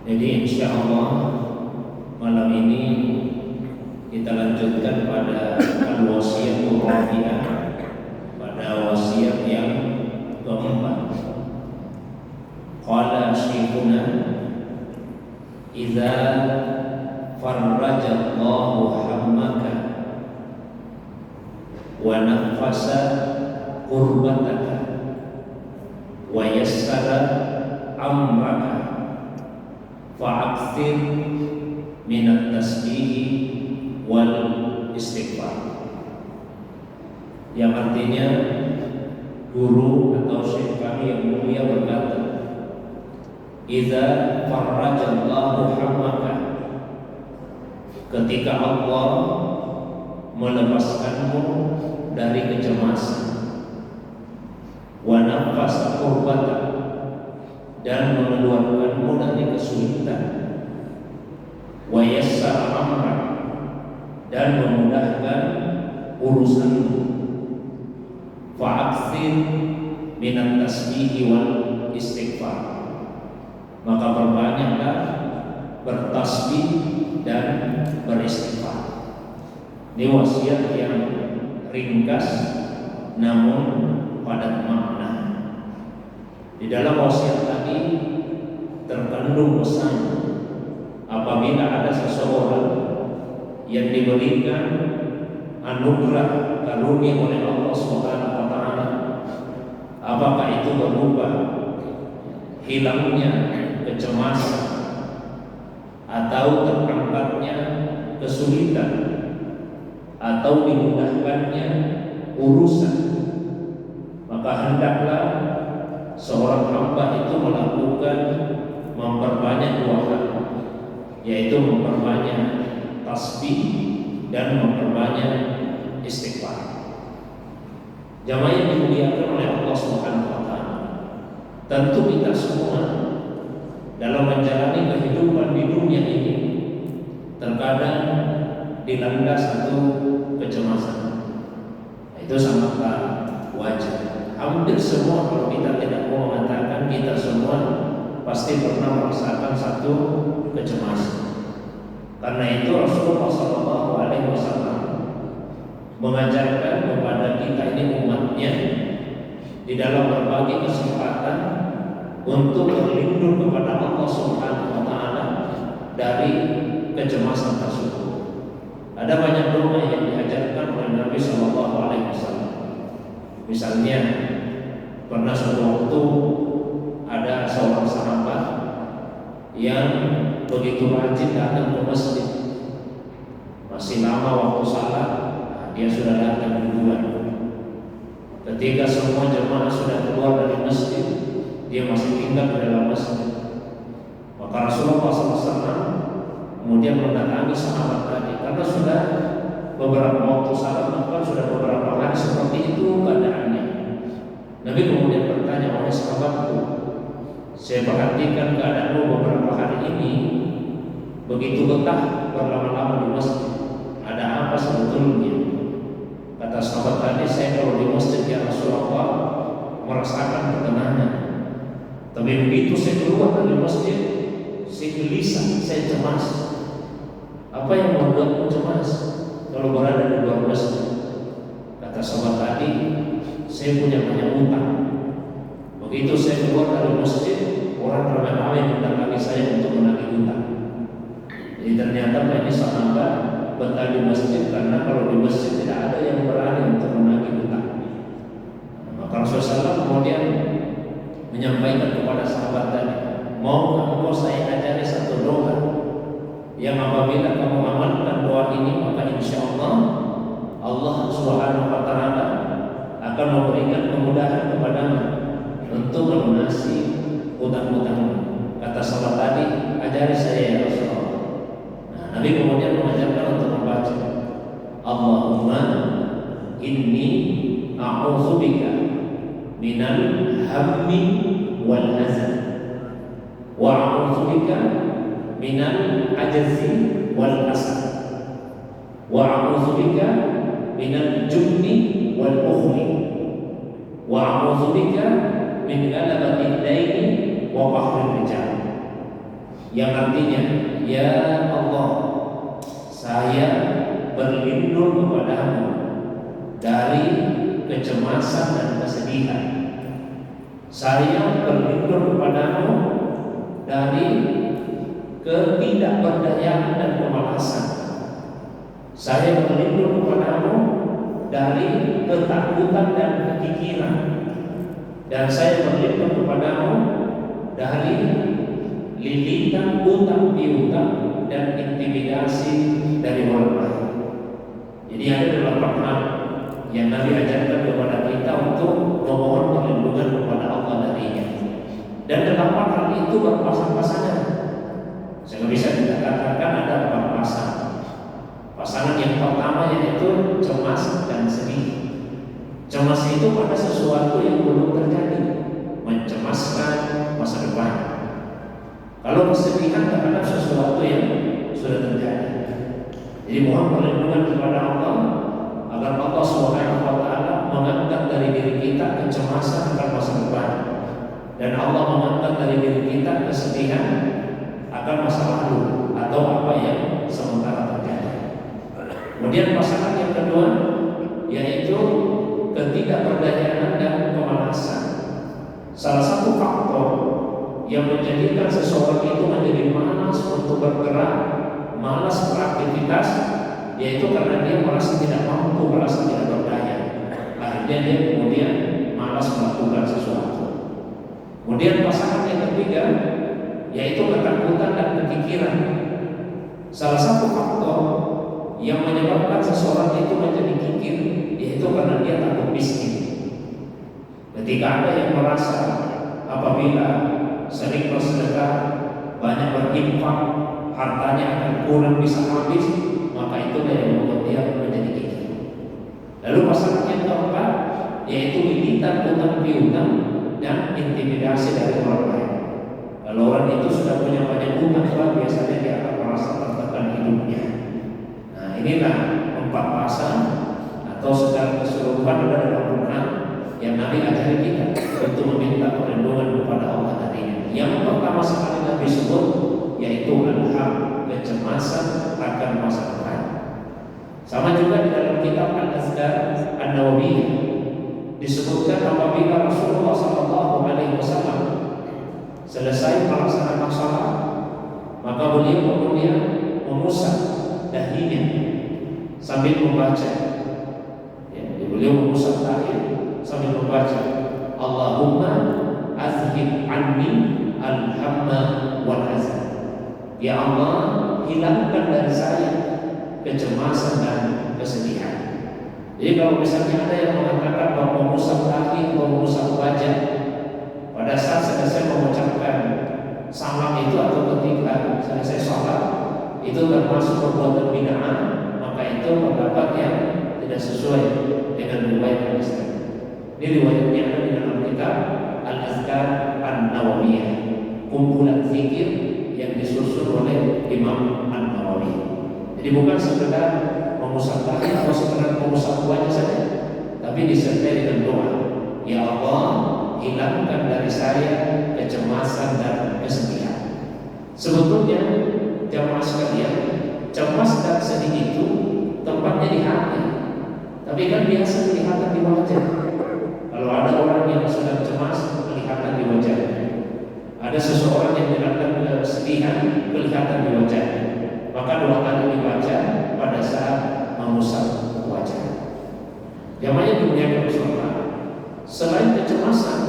Jadi insya Allah malam ini kita lanjutkan pada al-wasiyatul rabi'ah, pada wasiat yang keempat. Qala syekhuna idza farrajallahu hammaka wa nafasa qurbataka wa yassara amraka fa'akthir minat tasbih wal istighfar. Yang artinya guru atau syekh kami yang mulia berkata, idza farrajallahu hammaka, ketika Allah melepaskanmu dari kecemasan, wa nafasa qurbata, dan mengeluarkanmu dari kesulitan, wa yassara amrak, dan memudahkan urusanmu, fa'akthir minat tasbih wal istighfar, maka perbanyaklah bertasbih dan beristighfar. Ini wasiat yang ringkas namun padat makna. Di dalam wasiat tadi terkandung pesan, apabila ada seseorang yang diberikan anugerah karunia oleh Allah Subhanahu wa taala, apakah itu berupa hilangnya kecemasan atau terangkatnya kesulitan atau dimudahkannya urusan, maka hendaklah seorang hamba itu melakukan memperbanyak dua hal, yaitu memperbanyak tasbih dan memperbanyak istighfar. Jamaah yang dimuliakan oleh Allah Subhanahu wa taala, tentu kita semua dalam menjalani kehidupan di dunia ini terkadang dilanda satu kecemasan. Itu sangatlah wajar. Hampir semua, kalau kita tidak mau mengatakan, kita semua pasti pernah merasakan satu kecemasan. Karena itu Rasulullah SAW mengajarkan kepada kita ini umatnya di dalam berbagai kesempatan untuk berlindung kepada Allah Subhanahu wa taala dari kecemasan tersebut. Ada banyak doa yang diajarkan oleh Nabi SAW. Misalnya pernah suatu waktu ada seorang sahabat yang begitu rajin datang ke masjid. Masih lama waktu salat, dia sudah datang duluan. Ketika semua jemaah sudah keluar dari masjid, dia masih tinggal di dalam masjid. Maka Rasulullah SAW kemudian mendatangi sahabat tadi, karena sudah beberapa waktu salat, bahkan sudah beberapa hari seperti itu keadaannya. Nabi kemudian bertanya, wahai sahabatku, saya perhatikan keadaanmu beberapa hari ini begitu betah berlama-lama di masjid. Ada apa sebetulnya? Kata sahabat tadi, saya kalau di masjid ya Rasulullah merasakan ketenangan. Tapi begitu saya keluar dari masjid, saya gelisah, saya cemas. Apa yang membuatmu cemas kalau berada di luar masjid? Kata sahabat tadi, saya punya banyak utang. Begitu saya keluar dari masjid, orang ramai-ramai mendatangi saya untuk menagih utang. Jadi ternyata ini sahabat betah di masjid karena kalau di masjid tidak ada yang berani untuk menagih utang. Maka Rasulullah SAW kemudian menyampaikan kepada sahabat tadi, mau engkau saya ajari satu doa yang apabila kamu amalkan doa ini, maka insya Allah Subhanahu wa taala akan memberikan kemudahan kepadamu untuk melunasi utang-utangmu. Kata sahabat tadi, ajari saya ya Rasulullah. Nah, Nabi kemudian mengajarkan untuk membaca, Allahumma inni a'udzubika minal hammi wal hazan, wa a'udzubika minal ajzi wal asad, wa a'udzubika minal jubni wal bukhli, wa a'udzubika min ghalabati ad-daini wa qahri rijal. yang artinya, ya Allah, saya berlindung kepadamu dari kecemasan dan kesedihan. Saya berlindung kepadamu dari ketidakberdayaan dan kemalasan. Saya berlindung kepadamu dari ketakutan dan kekikiran. Dan saya berlindung kepadamu dari lilitan utang piutang dan intimidasi dari orang lain. Jadi ada 8 hal yang Nabi ajarkan kepada kita untuk memohon perlindungan kepada Allah darinya. Dan 8 hal itu berpasang-pasangan. Saya bisa dikatakan ada 4 pasangan. Pasangan yang pertama yaitu cemas dan sedih. Cemas itu pada sesuatu yang belum terjadi, mencemaskan masa depan. Kalau kesedihan terhadap sesuatu yang sudah terjadi. Jadi mohon perlindungan kepada Allah agar Allah Subhanahu wa taala mengangkat dari diri kita kecemasan akan masa depan, dan Allah mengangkat dari diri kita kesedihan akan masa lalu atau apa yang sementara terjadi. Kemudian pasangan yang kedua yaitu ketidakberdayaan dan kemalasan. Salah satu faktor yang menjadikan seseorang itu menjadi malas untuk bergerak, malas beraktivitas, yaitu karena dia merasa tidak mampu, merasa tidak berdaya. Akhirnya dia kemudian malas melakukan sesuatu. Kemudian pasangan yang ketiga yaitu ketakutan dan kekikiran. Salah satu faktor yang menyebabkan seseorang itu menjadi kikir yaitu karena dia takut miskin. Ketika ada yang merasa apabila sering bersedekah, banyak berinfak, hartanya akan kurang, bisa habis, maka itulah yang membuat dia menjadi kikir. Lalu pasangan yang keempat yaitu lilitan utang piutang dan intimidasi dari orang lain. Kalau orang itu sudah punya banyak utang, biasanya dia akan merasa tertekan hidupnya. Nah, inilah 4 pasang atau secara keseluruhan ada 8 yang Nabi ajari kita untuk meminta perlindungan kepada Allah darinya. Yang pertama sekali Nabi sebut yaitu al-ham, kecemasan akan masa depan. Sama juga di dalam kitab Al-Azkar An-Nawawiyah disebutkan apabila Rasulullah SAW selesai melaksanakan salat, maka beliau kemudian mengusap dahinya sambil membaca. Beliau mengusap dahi sambil membaca, Allahumma azhib anni al-hamma wal hazan. Ya Allah, hilangkan dari saya kecemasan dan kesedihan. Jadi kalau misalnya ada yang mengatakan bahwa mengusap dahi atau mengusap wajah pada saat selesai mengucapkan salam itu atau ketika selesai sholat itu termasuk perbuatan bid'ah, maka itu pendapat yang tidak sesuai dengan riwayat hadis. Ini riwayatnya ada di dalam kitab Al-Azkar An-Nawawiyah, kumpulan zikir yang disusun oleh Imam An-Nawawi. Jadi bukan sekedar mengusap dahi atau sekedar mengusap wajah saja, tapi disertai dengan doa, ya Allah, hilangkan dari saya kecemasan dan kesedihan. Sebetulnya jamaah sekalian, cemas dan sedih itu tempatnya di hati, tapi kan biasa kelihatan di wajah. Kalau ada orang yang sedang cemas, kelihatan di wajahnya. Ada seseorang yang dilanda kesedihan, kelihatan di wajahnya. Maka doa tadi dibaca pada saat mengusap wajah. Jamaah dunia Rasulullah, selain kecemasan,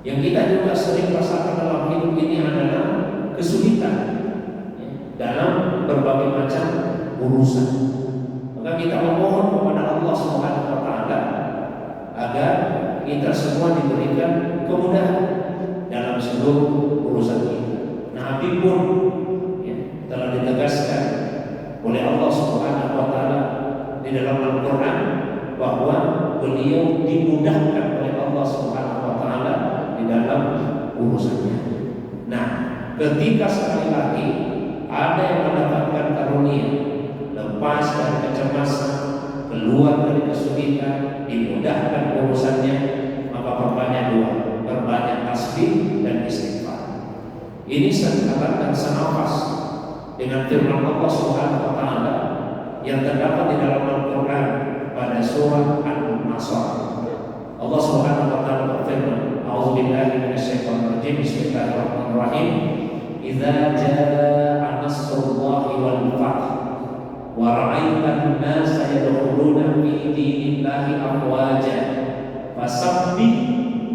yang kita juga sering rasakan dalam hidup ini adalah kesulitan dalam berbagai macam urusan. Maka kita memohon kepada Allah Subhanahu wa taala agar kita semua diberikan kemudahan dalam seluruh urusan kita. Nabi pun telah ditegaskan oleh Allah Subhanahu wa taala di dalam Al-Qur'an bahwa beliau dimudahkan oleh Allah Subhanahu wa taala di dalam urusannya. Nah, ketika sekali lagi ada yang mendapatkan karunia, lepas dari kecemasan, keluar dari kesulitan, dimudahkan urusannya, maka perbanyak doa, perbanyak tasbih dan istighfar. Ini sejalan dan senafas dengan firman Allah Subhanahu wa taala yang terdapat di dalam Al-Qur'an pada surah An-Nasr. Allah Subhanahu wa taala berfirman, "A'udzubillahi minasyaitonir rajim. Bismillahirrahmanirrahim. Idza jaa'a nasrullahi wal fath wa ra'aitan nasa yadkhuluna fi dinillahi afwaja fasabbih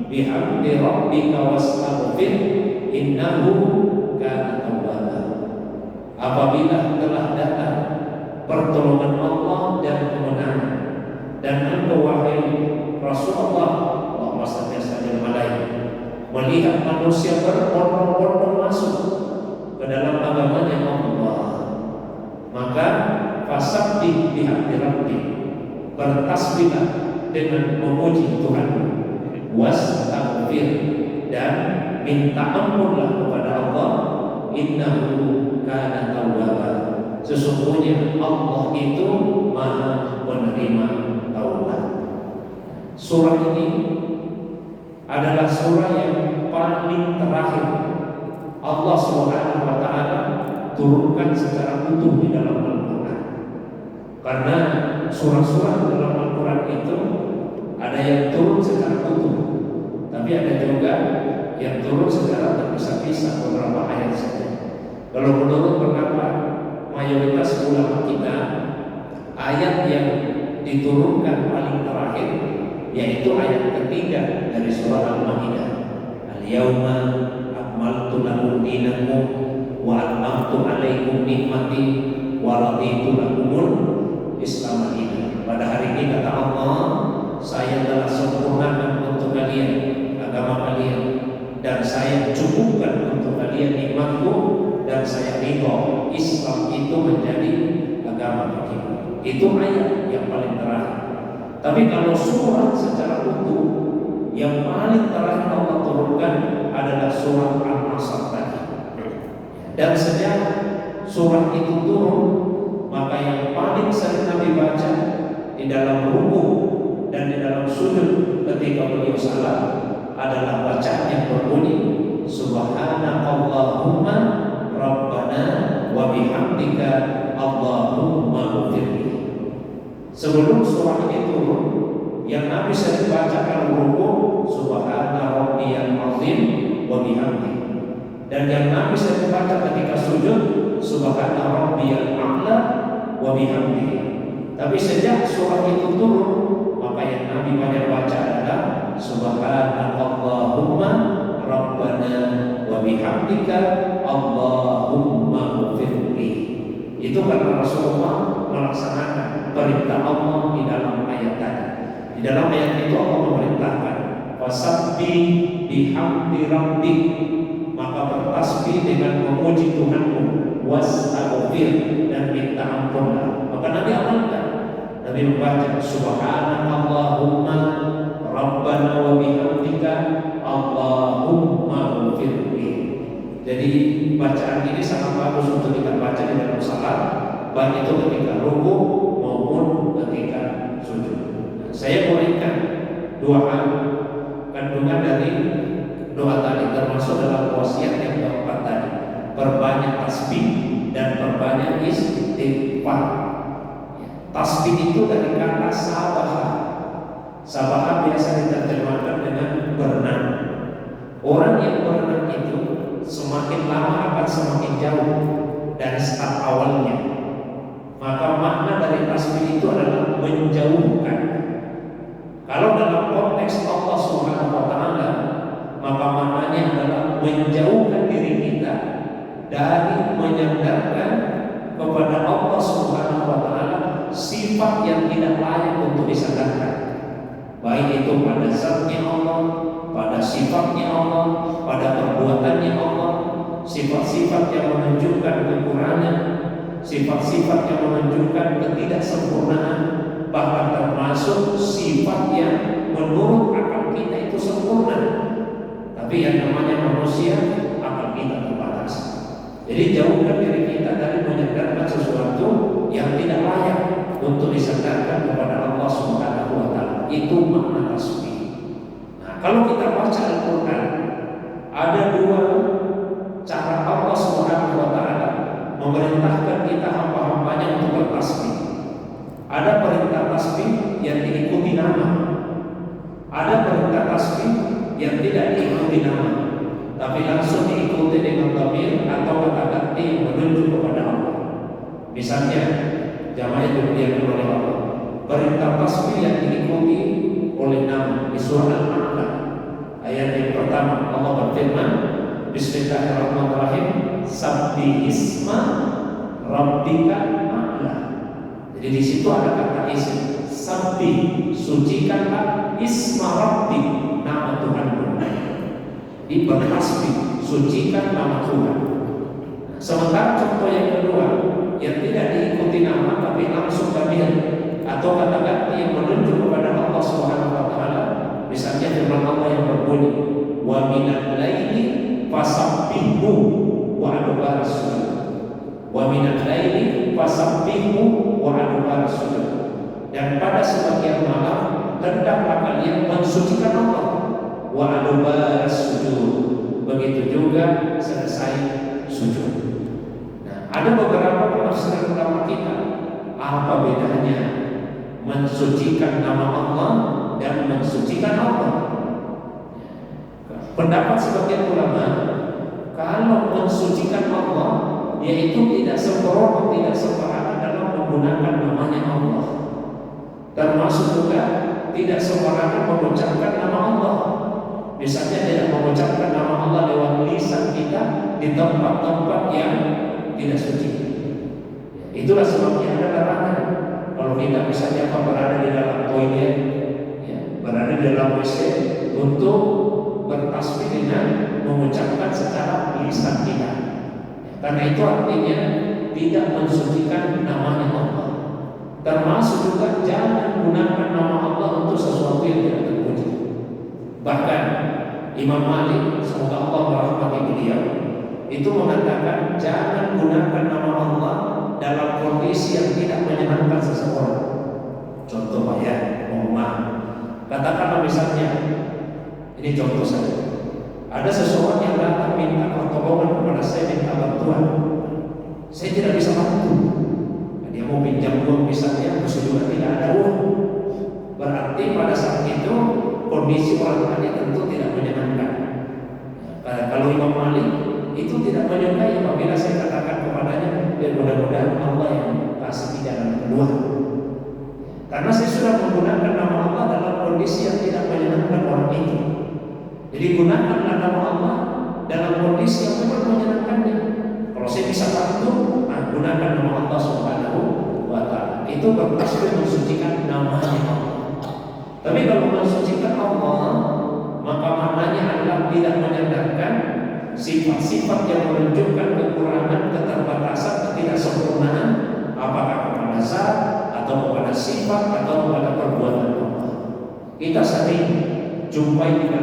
bihamdi rabbika wastaghfir innahu kana tawwaba." Apabila telah datang pertolongan Allah dan kemenangan, dan engkau wahai Rasulullah, Allahumma shalli alaihi, melihat manusia berbondong-bondong masuk ke dalam agamanya Allah, maka fasabbih bihamdi rabbik, bertasbihlah dengan memuji Tuhan, wastaghfir, dan minta ampunlah kepada Allah, innahu kana tawwaba, sesungguhnya Allah itu Maha penerima taubat. Surah ini adalah surah yang paling terakhir Allah Subhanahu wa taala turunkan secara utuh di dalam Al-Qur'an. Karena surah-surah dalam Al-Qur'an itu ada yang turun secara utuh, tapi ada juga yang turun secara terpisah-pisah, beberapa ayat saja. Kalau menurut pendapat mayoritas ulama kita, ayat yang diturunkan paling terakhir yaitu ayat ketiga dari surah Al-Maidah. Al-yauma akmaltu lakum dinakum wa atmamtu alaikum nikmati wa raditu lakumul Islam dinan. Pada hari ini kata Allah, saya telah sempurnakan untuk kalian agama kalian, dan saya cukupkan untuk kalian nikmatku, dan saya ridho Islam itu menjadi agama kita. Itu ayat yang paling terakhir. Tapi kalau surah secara utuh yang paling terakhir Allah turunkan adalah surah An-Nasr tadi. Dan sejak surah itu turun, maka yang paling sering Nabi baca di dalam ruku dan di dalam sujud ketika beliau salat adalah bacaan yang berbunyi Subhanakallahumma Rabbana wa bihamdika Allahumma ghfirli. Sebelum surah ini turun, yang Nabi sering baca kalau ruku Subhana rabbiyal azim wa bihamdi, dan yang Nabi sering baca ketika sujud Subhana rabbiyal a'la wa bihamdi. Tapi sejak surah itu turun, maka yang Nabi banyak baca adalah Subhanakallahumma Rabbana wa bihamdika Allahumma ghfirli. Itu karena Rasulullah melaksanakan perintah Allah di dalam ayat tadi. Di dalam ayat itu Allah memerintahkan wasabbih bihamdi rabbik, maka bertasbih dengan memuji Tuhanmu, wastaghfir, dan minta ampunlah. Maka Nabi amalkan. Nabi membaca Subhanakallahumma Rabbana wa bihamdika Allahumma ghfirli. Jadi bacaan ini sangat bagus untuk kita baca di dalam salat, baik itu ketika ruku maupun ketika sujud. Saya berikan dua hal kandungan dari doa tadi, termasuk dalam wasiat yang keempat tadi, perbanyak tasbih dan perbanyak istighfar. Tasbih itu dari kata sabaha. Sabaha biasa diterjemahkan dengan berenang. Orang yang berenang itu semakin lama akan semakin jauh dari start awalnya. Maka makna dari tasbih itu adalah menjauhkan. Kalau dalam konteks Allah Subhanahu wa taala, maka maknanya adalah menjauhkan diri kita dari menyandarkan kepada Allah Subhanahu wa taala sifat yang tidak layak untuk disandarkan, baik itu pada zatnya Allah, pada sifatnya Allah, pada perbuatannya Allah, sifat-sifat yang menunjukkan kekurangan, sifat-sifat yang menunjukkan ketidaksempurnaan, bahkan termasuk sifat yang menurut akal kita itu sempurna, tapi yang namanya manusia akal kita terbatas. Jadi jauhkan diri kita dari menyandarkan sesuatu yang tidak layak untuk disandarkan kepada Allah Subhanahu wa taala. Itu makna tasbih. Nah, kalau kita baca Al-Qur'an, ada dua cara bertasbih. Ada perintah tasbih yang diikuti nama, ada perintah tasbih yang tidak diikuti nama, tapi langsung diikuti dengan dhamir atau kata ganti yang menunjuk kepada Allah. Misalnya, jamaah yang dimuliakan oleh Allah, perintah tasbih yang diikuti oleh nama di surah Al-A'la ayat yang pertama, Allah berfirman, Bismillahirrahmanirrahim, Sabbihisma Rabbika A'la. Jadi di situ ada kata isim, Sabbih, sucikanlah isma Rabbi, nama Tuhanmu. Di bertasbih, sucikan nama Tuhan. Sementara contoh yang kedua yang tidak diikuti nama tapi langsung dhamir atau kata ganti yang menunjuk kepada Allah Subhanahu wa taala, misalnya firman Allah yang berbunyi, wa minal laili fasabbihhu wa adbar sujud. Wa minal laili fasabbihhu wa adbar sujud. Dan pada sebagian malam hendaklah kalian mensucikan Allah, wa adbar sujud. Begitu juga selesai sujud. Nah, ada beberapa penafsiran ulama kita, apa bedanya mensucikan nama Allah dan mensucikan Allah? Pendapat sebagian ulama, kalau mensucikan Allah, yaitu tidak sembrono, tidak sembarangan dalam menggunakan namanya Allah. Termasuk juga tidak sembarangan mengucapkan nama Allah. Misalnya tidak mengucapkan nama Allah lewat lisan kita di tempat-tempat yang tidak suci. Itulah sebabnya ada larangan. Kalau kita misalnya berada di dalam toilet, berada di dalam WC, untuk bertasbih dengan mengucapkan secara lisan kita. Karena itu artinya tidak mensucikan namanya Allah. Termasuk juga jangan gunakan nama Allah untuk sesuatu yang tidak terpuji. Bahkan Imam Malik, semoga Allah merahmati beliau, itu mengatakan jangan gunakan nama Allah dalam kondisi yang tidak menyenangkan seseorang. Contoh Pak ya, mohon maaf. Katakanlah misalnya, ini contoh saja. Ada seseorang yang datang minta pertolongan kepada saya, minta bantuan. Saya tidak bisa bantu. Dia mau pinjam uang misalnya, juga tidak ada uang. Berarti pada saat itu kondisi orang tadi tentu tidak menyenangkan. Kalau Imam Malik itu tidak menyukai apabila saya katakan kepadanya, biar mudah-mudahan Allah yang kasih jalan keluar. Karena saya sudah menggunakan nama Allah dalam kondisi yang tidak menyenangkan orang itu. Jadi gunakanlah nama Allah dalam kondisi yang memang menyenangkannya. Kalau saya bisa bantu, gunakan nama Allah Subhanahu wa taala. Itu bertasbih mensucikan namanya Allah. Tapi kalau mensucikan Allah, maka maknanya adalah tidak menyandarkan sifat-sifat yang menunjukkan kekurangan, keterbatasan, ketidaksempurnaan, apakah kepada zat atau kepada sifat atau kepada perbuatan Allah. Kita sering jumpai di dalam